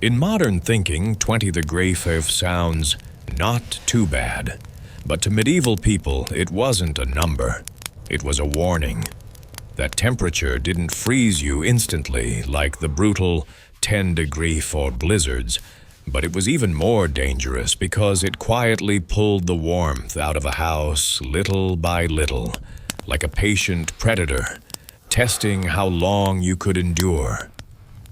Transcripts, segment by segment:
In modern thinking, 20 degree Fahrenheit sounds not too bad. But to medieval people, it wasn't a number. It was a warning. That temperature didn't freeze you instantly like the brutal 10 degree for blizzards, but it was even more dangerous because it quietly pulled the warmth out of a house little by little, like a patient predator, testing how long you could endure.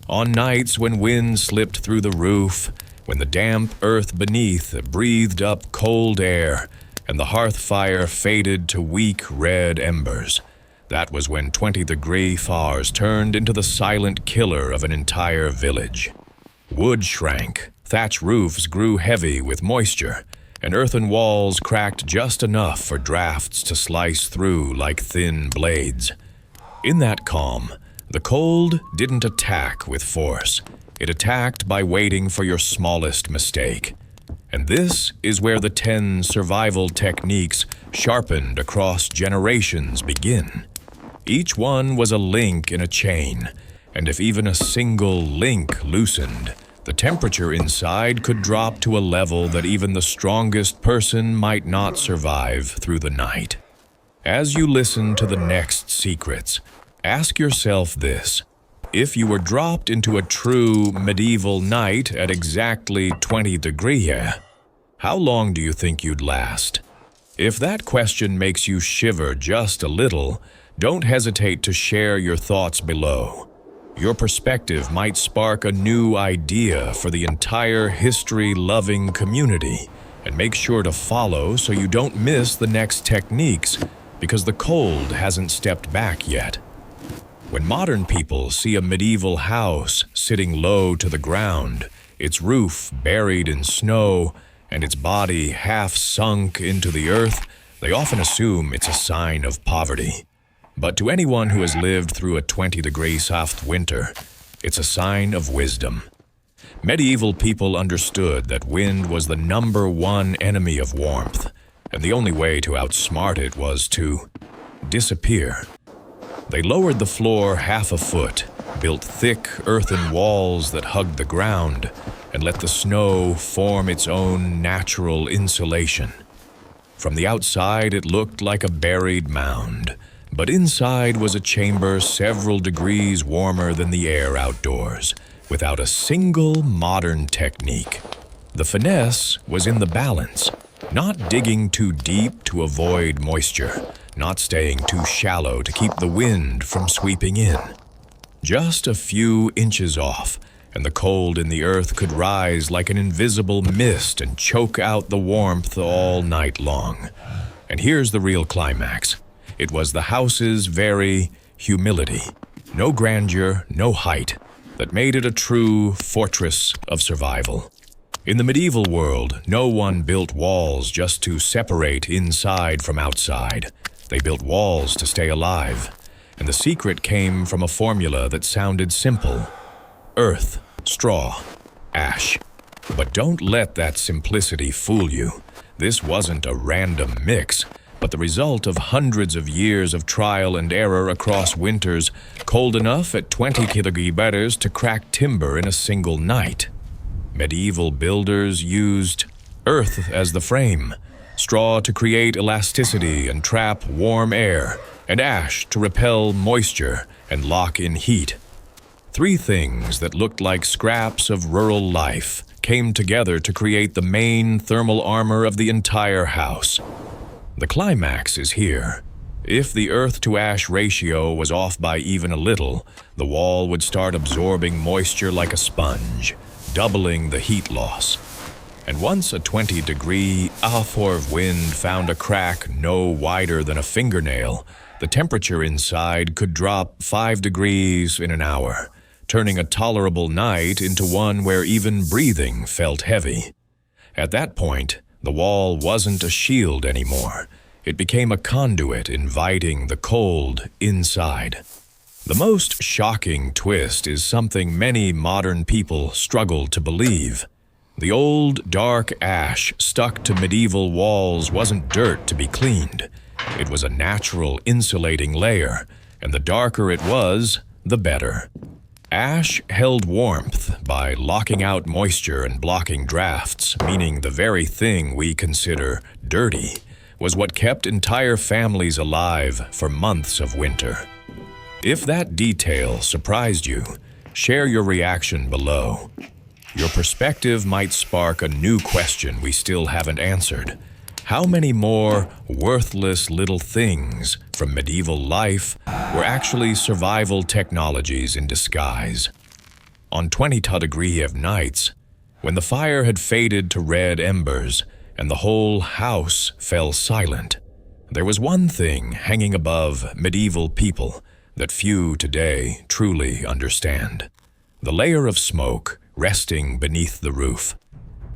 On nights when wind slipped through the roof, when the damp earth beneath breathed up cold air, and the hearth fire faded to weak red embers, that was when 20 degree Fahrenheit turned into the silent killer of an entire village. Wood shrank, thatch roofs grew heavy with moisture, and earthen walls cracked just enough for drafts to slice through like thin blades. In that calm, the cold didn't attack with force. It attacked by waiting for your smallest mistake. And this is where the 10 survival techniques sharpened across generations begin. Each one was a link in a chain, and if even a single link loosened, the temperature inside could drop to a level that even the strongest person might not survive through the night. As you listen to the next secrets, ask yourself this: if you were dropped into a true medieval night at exactly 20 degrees, how long do you think you'd last? If that question makes you shiver just a little, don't hesitate to share your thoughts below. Your perspective might spark a new idea for the entire history-loving community, and make sure to follow so you don't miss the next techniques, because the cold hasn't stepped back yet. When modern people see a medieval house sitting low to the ground, its roof buried in snow, and its body half sunk into the earth, they often assume it's a sign of poverty. But to anyone who has lived through a 20 degree soft winter, it's a sign of wisdom. Medieval people understood that wind was the #1 enemy of warmth, and the only way to outsmart it was to disappear. They lowered the floor half a foot, built thick earthen walls that hugged the ground, and let the snow form its own natural insulation. From the outside, it looked like a buried mound, but inside was a chamber several degrees warmer than the air outdoors, without a single modern technique. The finesse was in the balance, not digging too deep to avoid moisture, not staying too shallow to keep the wind from sweeping in. Just a few inches off, and the cold in the earth could rise like an invisible mist and choke out the warmth all night long. And here's the real climax. It was the house's very humility, no grandeur, no height, that made it a true fortress of survival. In the medieval world, no one built walls just to separate inside from outside. They built walls to stay alive, and the secret came from a formula that sounded simple: earth, straw, ash. But don't let that simplicity fool you. This wasn't a random mix, but the result of hundreds of years of trial and error across winters, cold enough at 20 degrees to crack timber in a single night. Medieval builders used earth as the frame, straw to create elasticity and trap warm air, and ash to repel moisture and lock in heat. 3 things that looked like scraps of rural life came together to create the main thermal armor of the entire house. The climax is here. If the earth-to-ash ratio was off by even a little, the wall would start absorbing moisture like a sponge, doubling the heat loss. And once a 20 degree of wind found a crack no wider than a fingernail, the temperature inside could drop 5 degrees in an hour, turning a tolerable night into one where even breathing felt heavy. At that point, the wall wasn't a shield anymore. It became a conduit inviting the cold inside. The most shocking twist is something many modern people struggle to believe. The old, dark ash stuck to medieval walls wasn't dirt to be cleaned. It was a natural insulating layer, and the darker it was, the better. Ash held warmth by locking out moisture and blocking drafts, meaning the very thing we consider dirty was what kept entire families alive for months of winter. If that detail surprised you, share your reaction below. Your perspective might spark a new question we still haven't answered. How many more worthless little things from medieval life were actually survival technologies in disguise? On 20 Tadagriyev nights, when the fire had faded to red embers and the whole house fell silent, there was one thing hanging above medieval people that few today truly understand: the layer of smoke resting beneath the roof.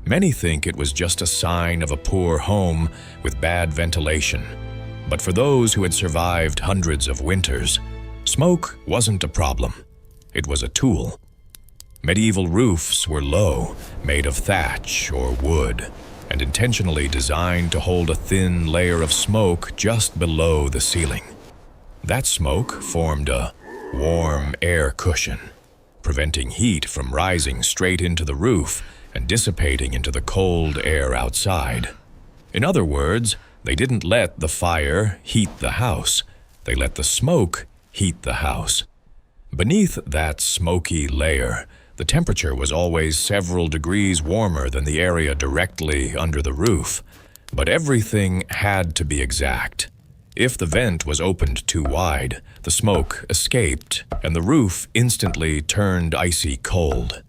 Many think it was just a sign of a poor home with bad ventilation. But for those who had survived hundreds of winters, smoke wasn't a problem. It was a tool. Medieval roofs were low, made of thatch or wood, and intentionally designed to hold a thin layer of smoke just below the ceiling. That smoke formed a warm air cushion, preventing heat from rising straight into the roof and dissipating into the cold air outside. In other words, they didn't let the fire heat the house. They let the smoke heat the house. Beneath that smoky layer, the temperature was always several degrees warmer than the area directly under the roof. But everything had to be exact. If the vent was opened too wide, the smoke escaped and the roof instantly turned icy cold.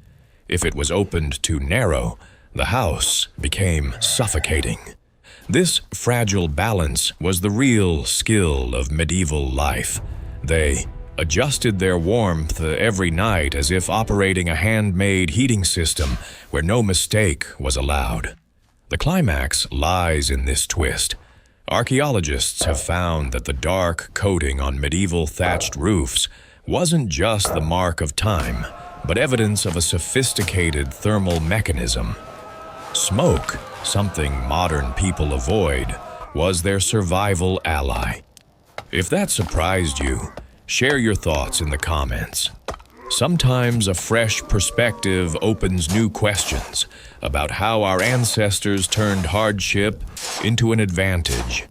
If it was opened too narrow, the house became suffocating. This fragile balance was the real skill of medieval life. They adjusted their warmth every night as if operating a handmade heating system where no mistake was allowed. The climax lies in this twist. Archaeologists have found that the dark coating on medieval thatched roofs wasn't just the mark of time, but evidence of a sophisticated thermal mechanism. Smoke, something modern people avoid, was their survival ally. If that surprised you, share your thoughts in the comments. Sometimes a fresh perspective opens new questions about how our ancestors turned hardship into an advantage.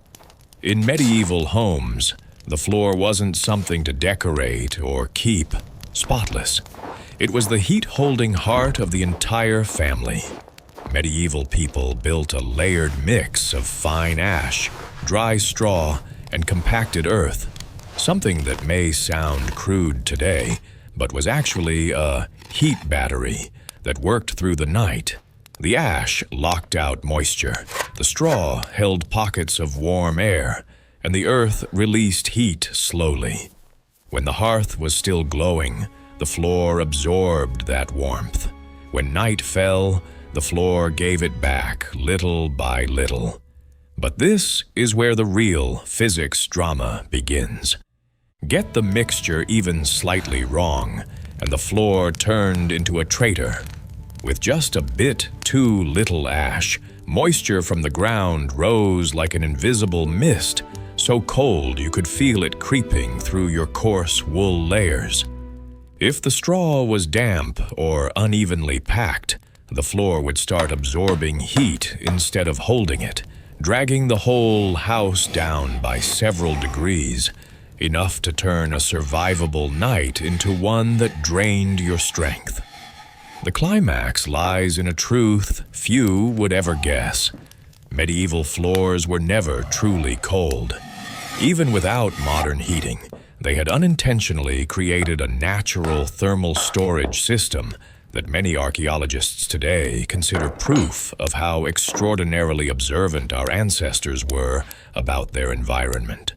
In medieval homes, the floor wasn't something to decorate or keep spotless. It was the heat-holding heart of the entire family. Medieval people built a layered mix of fine ash, dry straw, and compacted earth, something that may sound crude today, but was actually a heat battery that worked through the night. The ash locked out moisture, the straw held pockets of warm air, and the earth released heat slowly. When the hearth was still glowing, the floor absorbed that warmth. When night fell, the floor gave it back little by little. But this is where the real physics drama begins. Get the mixture even slightly wrong, and the floor turned into a traitor. With just a bit too little ash, moisture from the ground rose like an invisible mist, so cold you could feel it creeping through your coarse wool layers. If the straw was damp or unevenly packed, the floor would start absorbing heat instead of holding it, dragging the whole house down by several degrees, enough to turn a survivable night into one that drained your strength. The climax lies in a truth few would ever guess. Medieval floors were never truly cold. Even without modern heating, they had unintentionally created a natural thermal storage system that many archaeologists today consider proof of how extraordinarily observant our ancestors were about their environment.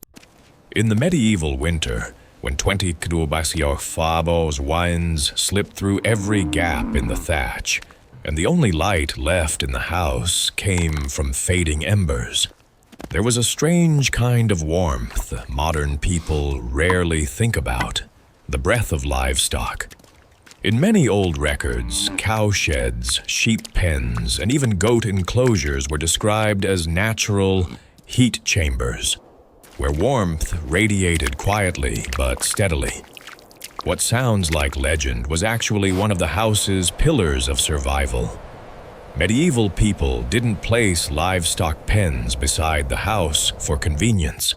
In the medieval winter, when 20 Fabos winds slipped through every gap in the thatch, and the only light left in the house came from fading embers, there was a strange kind of warmth modern people rarely think about: the breath of livestock. In many old records, cow sheds, sheep pens, and even goat enclosures were described as natural heat chambers, where warmth radiated quietly but steadily. What sounds like legend was actually one of the house's pillars of survival. Medieval people didn't place livestock pens beside the house for convenience.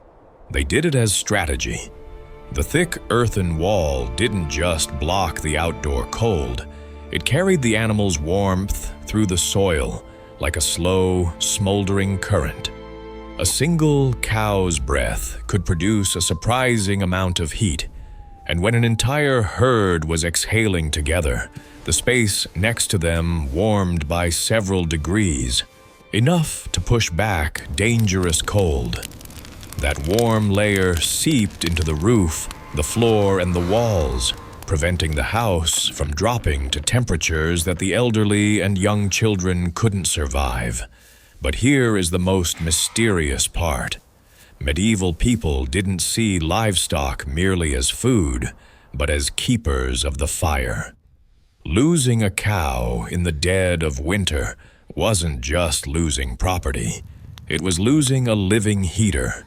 They did it as strategy. The thick earthen wall didn't just block the outdoor cold. It carried the animals' warmth through the soil like a slow, smoldering current. A single cow's breath could produce a surprising amount of heat, and when an entire herd was exhaling together, the space next to them warmed by several degrees, enough to push back dangerous cold. That warm layer seeped into the roof, the floor, and the walls, preventing the house from dropping to temperatures that the elderly and young children couldn't survive. But here is the most mysterious part. Medieval people didn't see livestock merely as food, but as keepers of the fire. Losing a cow in the dead of winter wasn't just losing property. It was losing a living heater.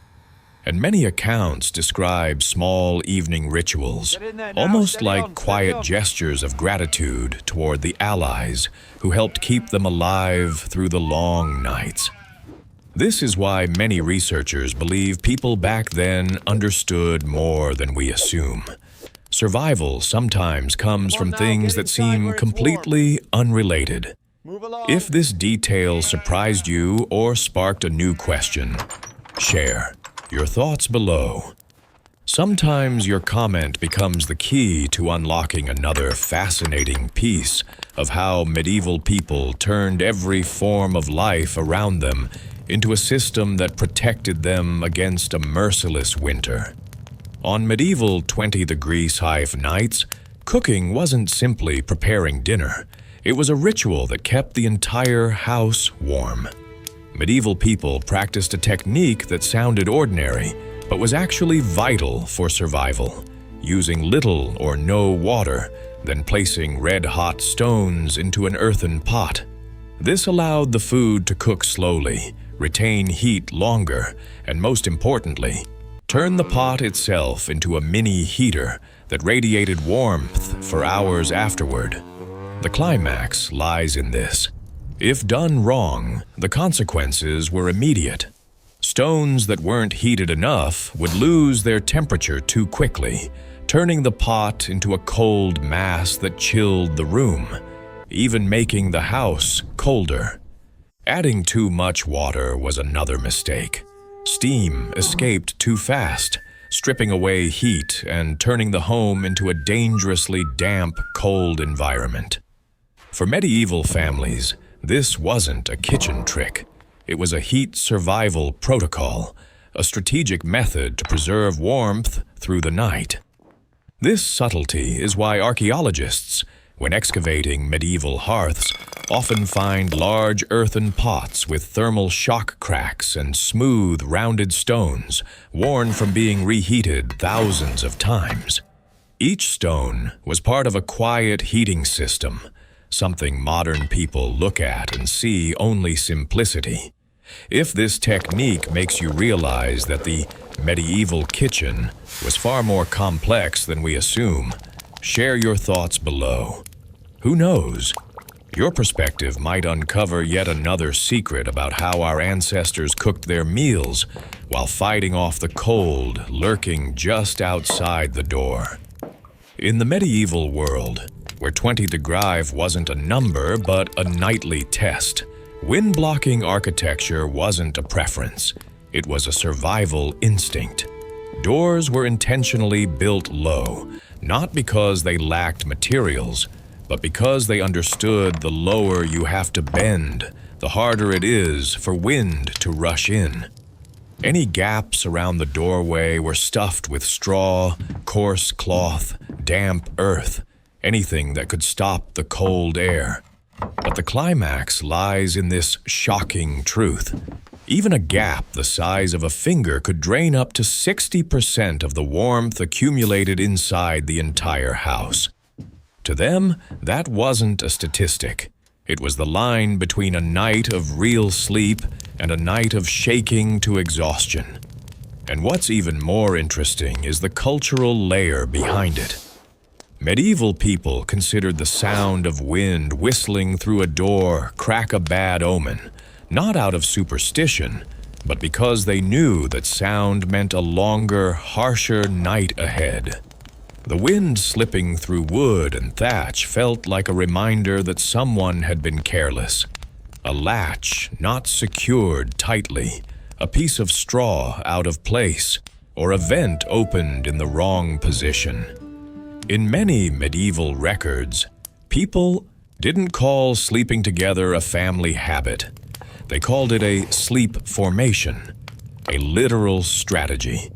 And many accounts describe small evening rituals, almost like quiet gestures of gratitude toward the allies who helped keep them alive through the long nights. This is why many researchers believe people back then understood more than we assume. Survival sometimes comes from things that seem completely unrelated. If this detail surprised you or sparked a new question, share your thoughts below. Sometimes your comment becomes the key to unlocking another fascinating piece of how medieval people turned every form of life around them into a system that protected them against a merciless winter. On medieval 20-degree-Hive nights, cooking wasn't simply preparing dinner. It was a ritual that kept the entire house warm. Medieval people practiced a technique that sounded ordinary, but was actually vital for survival, using little or no water, then placing red-hot stones into an earthen pot. This allowed the food to cook slowly, retain heat longer, and most importantly, turn the pot itself into a mini heater that radiated warmth for hours afterward. The climax lies in this. If done wrong, the consequences were immediate. Stones that weren't heated enough would lose their temperature too quickly, turning the pot into a cold mass that chilled the room, even making the house colder. Adding too much water was another mistake. Steam escaped too fast, stripping away heat and turning the home into a dangerously damp, cold environment. For medieval families, this wasn't a kitchen trick. It was a heat survival protocol, a strategic method to preserve warmth through the night. This subtlety is why archaeologists, when excavating medieval hearths, often find large earthen pots with thermal shock cracks and smooth, rounded stones, worn from being reheated thousands of times. Each stone was part of a quiet heating system, something modern people look at and see only simplicity. If this technique makes you realize that the medieval kitchen was far more complex than we assume, share your thoughts below. Who knows? Your perspective might uncover yet another secret about how our ancestors cooked their meals while fighting off the cold lurking just outside the door. In the medieval world, where 20 degrees wasn't a number but a nightly test, wind-blocking architecture wasn't a preference. It was a survival instinct. Doors were intentionally built low, not because they lacked materials, but because they understood the lower you have to bend, the harder it is for wind to rush in. Any gaps around the doorway were stuffed with straw, coarse cloth, damp earth, anything that could stop the cold air. But the climax lies in this shocking truth. Even a gap the size of a finger could drain up to 60% of the warmth accumulated inside the entire house. To them, that wasn't a statistic. It was the line between a night of real sleep and a night of shaking to exhaustion. And what's even more interesting is the cultural layer behind it. Medieval people considered the sound of wind whistling through a door crack a bad omen, not out of superstition, but because they knew that sound meant a longer, harsher night ahead. The wind slipping through wood and thatch felt like a reminder that someone had been careless. A latch not secured tightly, a piece of straw out of place, or a vent opened in the wrong position. In many medieval records, people didn't call sleeping together a family habit. They called it a sleep formation, a literal strategy.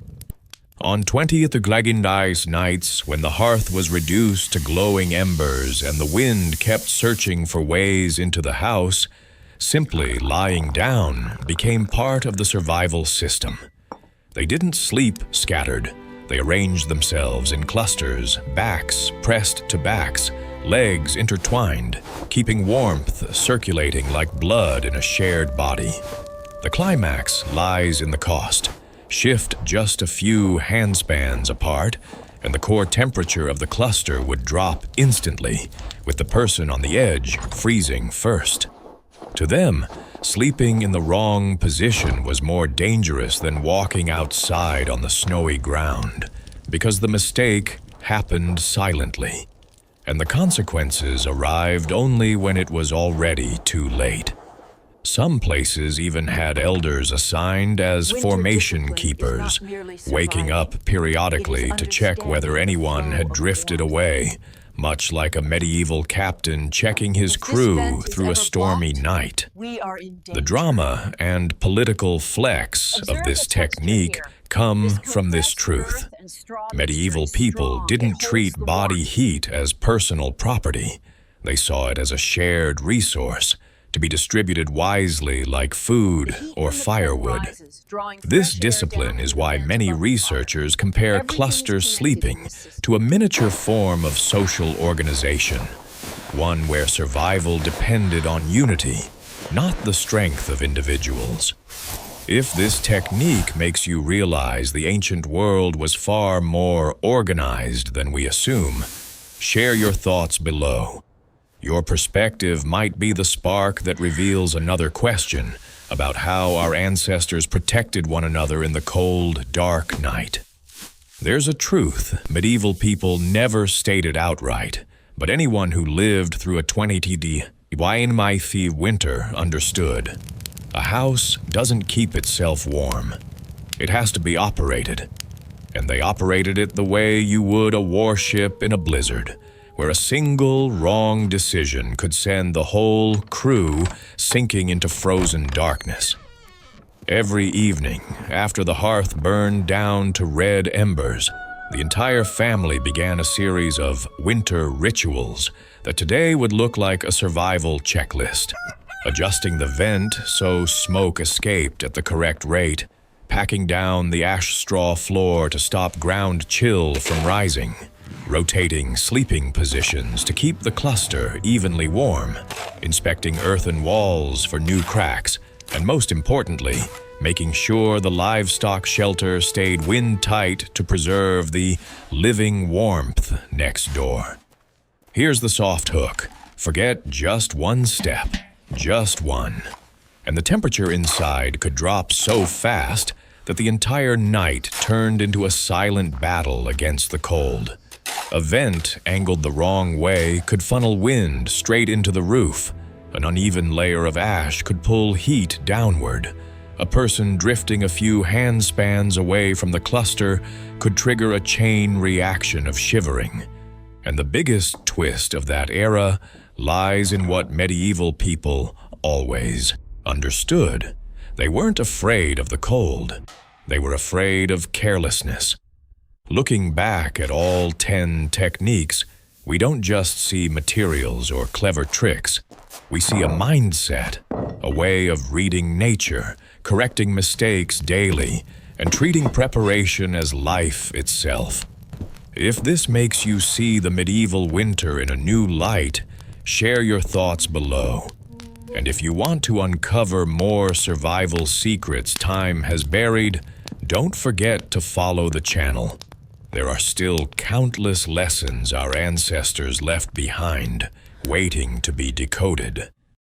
On 20th Glagindais nights, when the hearth was reduced to glowing embers and the wind kept searching for ways into the house, simply lying down became part of the survival system. They didn't sleep scattered. They arranged themselves in clusters, backs pressed to backs, legs intertwined, keeping warmth circulating like blood in a shared body. The climax lies in the cost. Shift just a few handspans apart, and the core temperature of the cluster would drop instantly, with the person on the edge freezing first. To them, sleeping in the wrong position was more dangerous than walking outside on the snowy ground, because the mistake happened silently, and the consequences arrived only when it was already too late. Some places even had elders assigned as formation keepers, waking up periodically to check whether anyone had drifted away, much like a medieval captain checking his crew through a stormy night. The drama and political flex of this technique come from this truth. Medieval people didn't treat body heat as personal property. They saw it as a shared resource, to be distributed wisely like food or firewood. This discipline is why many researchers compare cluster sleeping to a miniature form of social organization, one where survival depended on unity, not the strength of individuals. If this technique makes you realize the ancient world was far more organized than we assume, share your thoughts below. Your perspective might be the spark that reveals another question about how our ancestors protected one another in the cold, dark night. There's a truth medieval people never stated outright, but anyone who lived through a 20 winter understood. A house doesn't keep itself warm. It has to be operated. And they operated it the way you would a warship in a blizzard, where a single wrong decision could send the whole crew sinking into frozen darkness. Every evening, after the hearth burned down to red embers, the entire family began a series of winter rituals that today would look like a survival checklist. Adjusting the vent so smoke escaped at the correct rate, packing down the ash straw floor to stop ground chill from rising, rotating sleeping positions to keep the cluster evenly warm, inspecting earthen walls for new cracks, and most importantly, making sure the livestock shelter stayed wind-tight to preserve the living warmth next door. Here's the soft hook. Forget just one step, just one, and the temperature inside could drop so fast that the entire night turned into a silent battle against the cold. A vent angled the wrong way could funnel wind straight into the roof. An uneven layer of ash could pull heat downward. A person drifting a few handspans away from the cluster could trigger a chain reaction of shivering. And the biggest twist of that era lies in what medieval people always understood. They weren't afraid of the cold. They were afraid of carelessness. Looking back at all 10 techniques, we don't just see materials or clever tricks. We see a mindset, a way of reading nature, correcting mistakes daily, and treating preparation as life itself. If this makes you see the medieval winter in a new light, share your thoughts below. And if you want to uncover more survival secrets time has buried, don't forget to follow the channel. there are still countless lessons our ancestors left behind, waiting to be decoded.